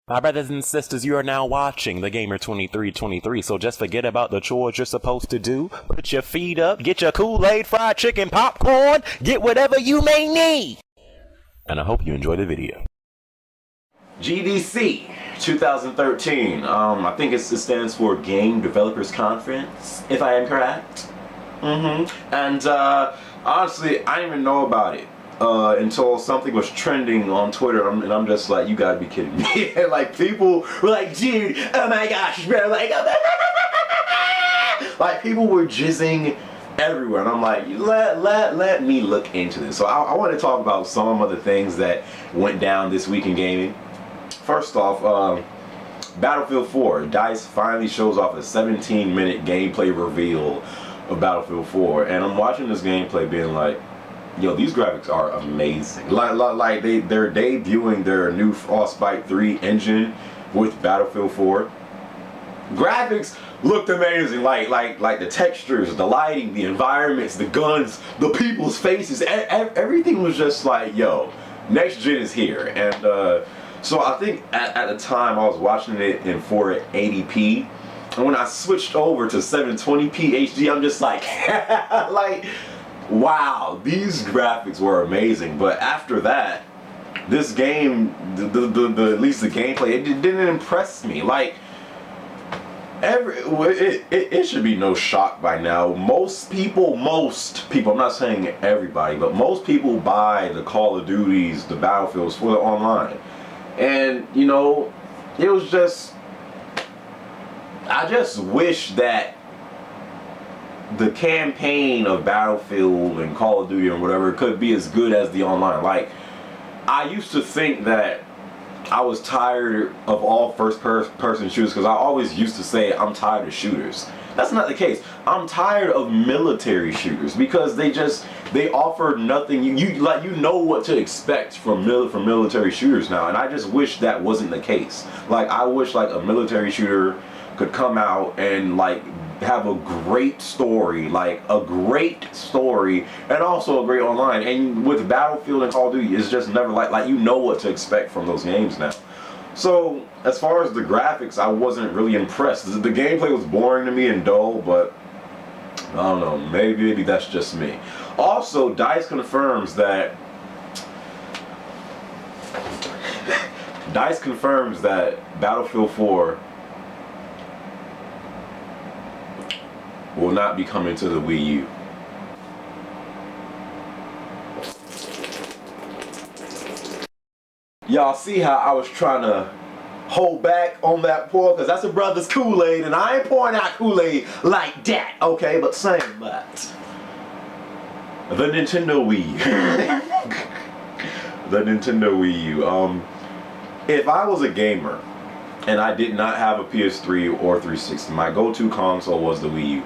My brothers and sisters, you are now watching The Gamer 2323, so just forget about the chores you're supposed to do. Put your feet up, get your Kool-Aid, fried chicken, popcorn, get whatever you may need. And I hope you enjoy the video. GDC 2013, I think it stands for Game Developers Conference, if I am correct. And honestly, I didn't even know about it until something was trending on Twitter, and I'm just like, you gotta be kidding me. Like, people were like, dude, oh my gosh, bro, like, like, people were jizzing everywhere, and I'm like, let me look into this. So I want to talk about some of the things that went down this week in gaming. First off, Battlefield 4, DICE finally shows off a 17-minute gameplay reveal of Battlefield 4, and I'm watching this gameplay being like, yo, these graphics are amazing. Like they're debuting their new Frostbite 3 engine with Battlefield 4. Graphics looked amazing, like the textures, the lighting, the environments, the guns, the people's faces, everything was just like, yo, next gen is here. And so I think at the time I was watching it in 480p, and when I switched over to 720p HD, I'm just like, like, wow, these graphics were amazing. But after that, this game, at least the gameplay, it didn't impress me. Like, it should be no shock by now. Most people, I'm not saying everybody, but most people buy the Call of Duties, the Battlefields for the online. And, you know, it was just, I just wish that the campaign of Battlefield and Call of Duty and whatever could be as good as the online. Like, I used to think that I was tired of all first-person shooters, because I always used to say I'm tired of shooters. That's not the case. I'm tired of military shooters, because they offer nothing. You know what to expect from military shooters now, and I just wish that wasn't the case. Like, I wish like a military shooter could come out and like have a great story, and also a great online. And with Battlefield and Call of Duty, it's just never like you know what to expect from those games now. So as far as the graphics, I wasn't really impressed. The gameplay was boring to me and dull, but I don't know, maybe that's just me. Also, DICE confirms that Battlefield 4 will not be coming to the Wii U. Y'all see how I was trying to hold back on that pour, because that's a brother's Kool-Aid, and I ain't pouring out Kool-Aid like that, okay? But saying that, the Nintendo Wii U. The Nintendo Wii U. If I was a gamer and I did not have a PS3 or 360, my go-to console was the Wii U,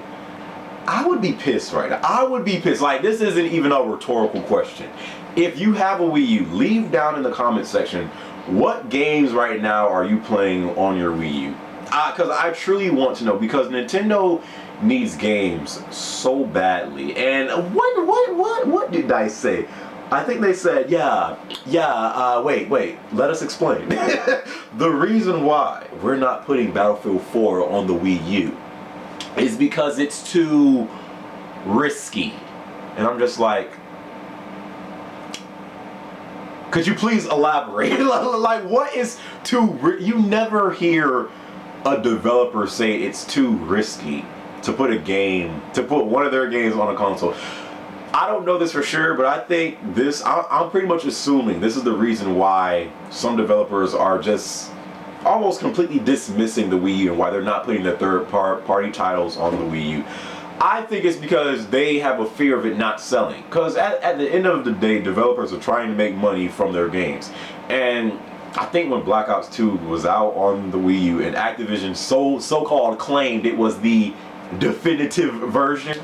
I would be pissed right now. I would be pissed. Like, this isn't even a rhetorical question. If you have a Wii U, leave down in the comment section what games right now are you playing on your Wii U. Because I truly want to know, because Nintendo needs games so badly. And what did I say? I think they said, wait, let us explain. The reason why we're not putting Battlefield 4 on the Wii U is because it's too risky. And I'm just like, could you please elaborate? Like, what is too you never hear a developer say it's too risky to put one of their games on a console. I don't know this for sure, but I think I'm pretty much assuming this is the reason why some developers are just almost completely dismissing the Wii U and why they're not putting the third-party titles on the Wii U. I think it's because they have a fear of it not selling. Because at the end of the day, developers are trying to make money from their games. And I think when Black Ops 2 was out on the Wii U and Activision so-called claimed it was the definitive version,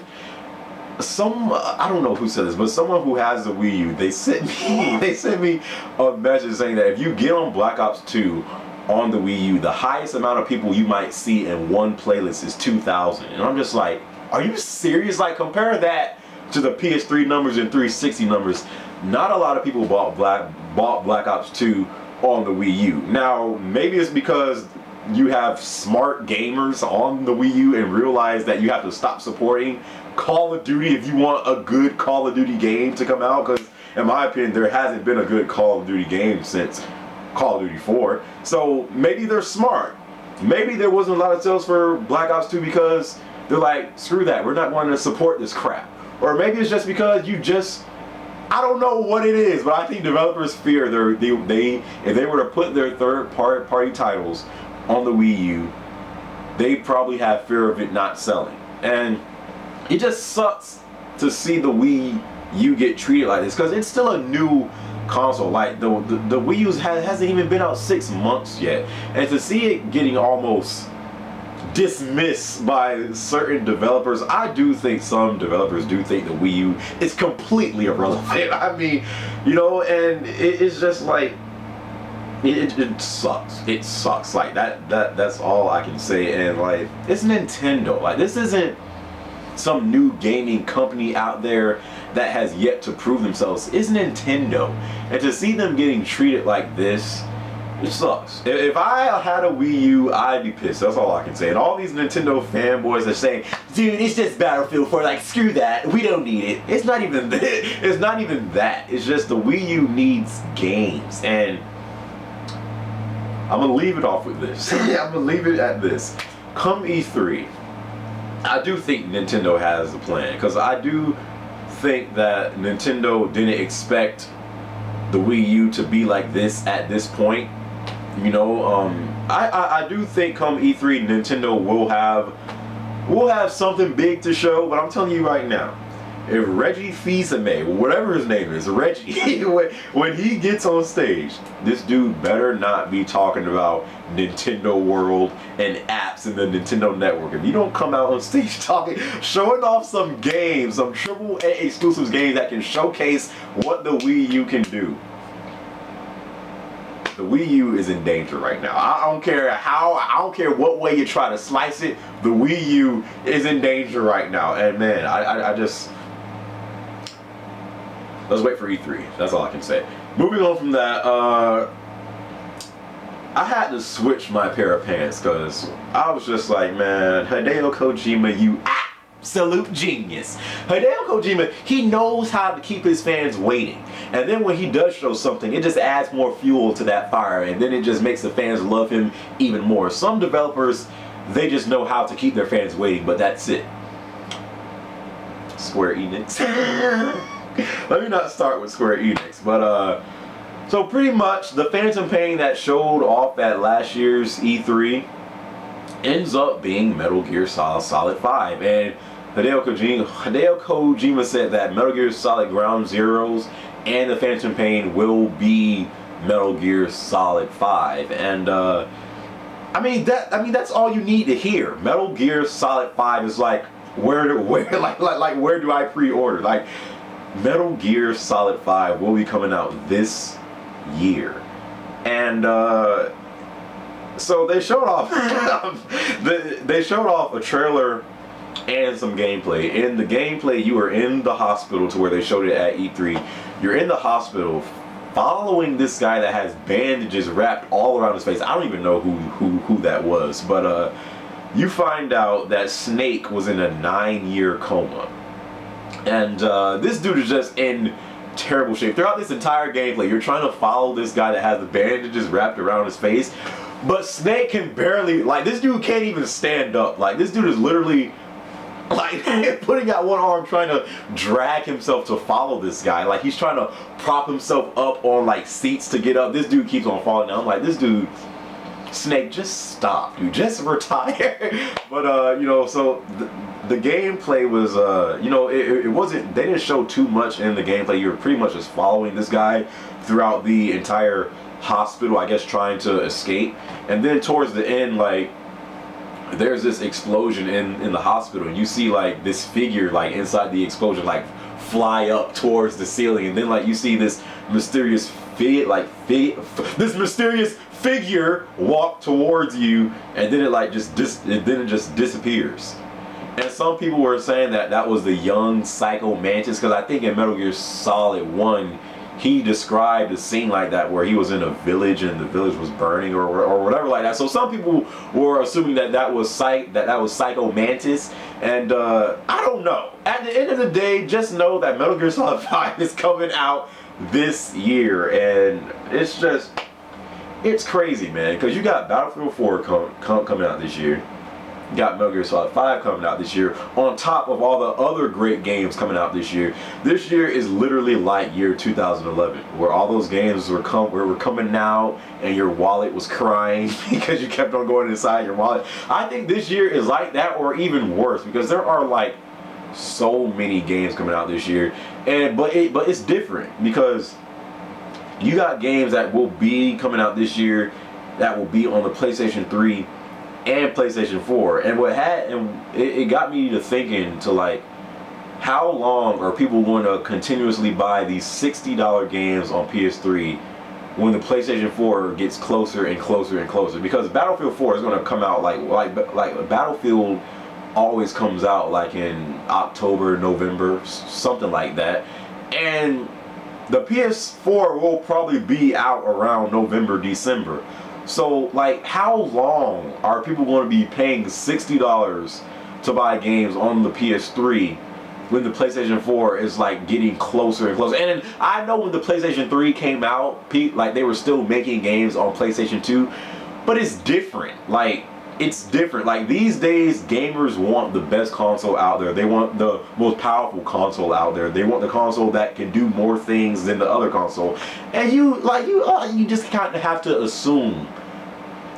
I don't know who said this, but someone who has the Wii U, they sent me a message saying that if you get on Black Ops 2 on the Wii U, the highest amount of people you might see in one playlist is 2,000. And I'm just like, are you serious? Like, compare that to the PS3 numbers and 360 numbers. Not a lot of people bought Black Ops 2 on the Wii U. Now, maybe it's because you have smart gamers on the Wii U and realize that you have to stop supporting Call of Duty if you want a good Call of Duty game to come out, because in my opinion there hasn't been a good Call of Duty game since Call of Duty 4. So maybe they're smart. Maybe there wasn't a lot of sales for Black Ops 2 because they're like, screw that, we're not going to support this crap. Or maybe it's just because I don't know what it is, but I think developers fear if they were to put their third-party titles on the Wii U, they probably have fear of it not selling. And it just sucks to see the Wii U get treated like this, because it's still a new console. Like the Wii U hasn't even been out 6 months yet, and to see it getting almost dismissed by certain developers, I do think some developers do think the Wii U is completely irrelevant. I mean, you know, and it's just like it sucks. It sucks. Like that's all I can say. And like, it's Nintendo. Like, this isn't some new gaming company out there that has yet to prove themselves. It's Nintendo, and to see them getting treated like this, it sucks. If I had a Wii U, I'd be pissed. That's all I can say. And all these Nintendo fanboys are saying, dude, it's just Battlefield 4. Like, screw that. We don't need it. It's not even that. It's not even that. It's just the Wii U needs games. And I'm going to leave it off with this. I'm going to leave it at this. Come E3, I do think Nintendo has a plan. Because I do think that Nintendo didn't expect the Wii U to be like this at this point. You know, I do think come E3 Nintendo will have something big to show, but I'm telling you right now, if Reggie Fils-Aimé, whatever his name is, Reggie, when he gets on stage, this dude better not be talking about Nintendo World and apps and the Nintendo Network. If you don't come out on stage showing off some games, some AAA exclusive games that can showcase what the Wii U can do, the Wii U is in danger right now. I don't care what way you try to slice it, the Wii U is in danger right now. And man, I just, let's wait for E3. That's all I can say. Moving on from that, I had to switch my pair of pants because I was just like, man, Hideo Kojima, you absolute genius. Hideo Kojima, he knows how to keep his fans waiting. And then when he does show something, it just adds more fuel to that fire, and then it just makes the fans love him even more. Some developers, they just know how to keep their fans waiting, but that's it. Square Enix. Let me not start with Square Enix, but so pretty much the Phantom Pain that showed off at last year's E3 ends up being Metal Gear Solid 5, and Hideo Kojima said that Metal Gear Solid Ground Zeroes and the Phantom Pain will be Metal Gear Solid 5, and I mean that's all you need to hear. Metal Gear Solid 5 is like where do I pre-order? Like, Metal Gear Solid 5 will be coming out this year, and so they showed off they showed off a trailer and some gameplay. In the gameplay, you are in the hospital, to where they showed it at E3. You're in the hospital following this guy that has bandages wrapped all around his face. I don't even know who that was, but you find out that Snake was in a 9-year coma, and this dude is just in terrible shape. Throughout this entire gameplay, you're trying to follow this guy that has the bandages wrapped around his face, but Snake can barely, like, this dude can't even stand up. Like, this dude is literally like putting out one arm trying to drag himself to follow this guy. Like, he's trying to prop himself up on like seats to get up. This dude keeps on falling down. I'm like, this dude, Snake, just stop, dude, just retire. But you know, so the gameplay was you know, it wasn't, they didn't show too much in the gameplay. You were pretty much just following this guy throughout the entire hospital, I guess, trying to escape. And then towards the end, like, there's this explosion in the hospital, and you see like this figure like inside the explosion like fly up towards the ceiling, and then like you see this mysterious figure walk towards you, and then it just disappears. And some people were saying that that was the young Psycho Mantis, because I think in Metal Gear Solid 1 he described a scene like that where he was in a village and the village was burning or whatever like that. So some people were assuming that was Psycho Mantis, and I don't know. At the end of the day, just know that Metal Gear Solid 5 is coming out this year, and it's crazy, man, because you got Battlefield 4 coming out this year. You got Metal Gear Solid 5 coming out this year, on top of all the other great games coming out this year. This year is literally like year 2011, where all those games were coming out and your wallet was crying because you kept on going inside your wallet. I think this year is like that, or even worse, because there are like so many games coming out this year, but it's different because you got games that will be coming out this year that will be on the PlayStation 3 and PlayStation 4, and it got me to thinking to like, how long are people going to continuously buy these $60 games on PS3 when the PlayStation 4 gets closer and closer and closer? Because Battlefield 4 is going to come out like Battlefield always comes out like in October, November, something like that, and the PS4 will probably be out around November, December. So, like, how long are people going to be paying $60 to buy games on the PS3 when the PlayStation 4 is, like, getting closer and closer? And I know when the PlayStation 3 came out, like, they were still making games on PlayStation 2, but it's different. Like, it's different. Like, these days, gamers want the best console out there. They want the most powerful console out there. They want the console that can do more things than the other console. And you just kind of have to assume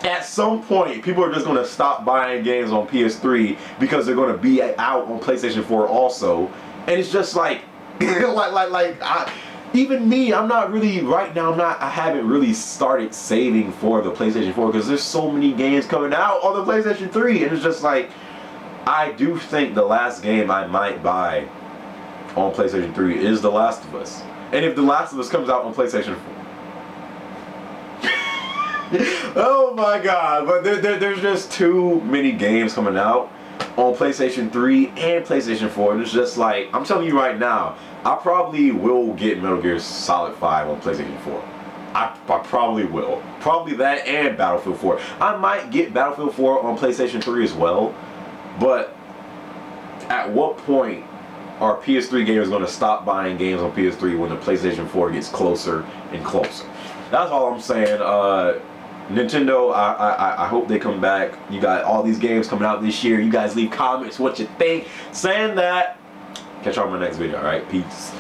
at some point people are just going to stop buying games on PS3 because they're going to be out on PlayStation 4 also. And it's just like even me, I'm not really right now. I haven't really started saving for the PlayStation 4 because there's so many games coming out on the PlayStation 3, and it's just like, I do think the last game I might buy on PlayStation 3 is The Last of Us. And if The Last of Us comes out on PlayStation 4, oh my god! But there's just too many games coming out on PlayStation 3 and PlayStation 4. And it's just like, I'm telling you right now, I probably will get Metal Gear Solid 5 on PlayStation 4. I probably will. Probably that and Battlefield 4. I might get Battlefield 4 on PlayStation 3 as well. But at what point are PS3 gamers going to stop buying games on PS3 when the PlayStation 4 gets closer and closer? That's all I'm saying. Nintendo, I hope they come back. You got all these games coming out this year. You guys leave comments what you think. Saying that, catch y'all in my next video. Alright, peace.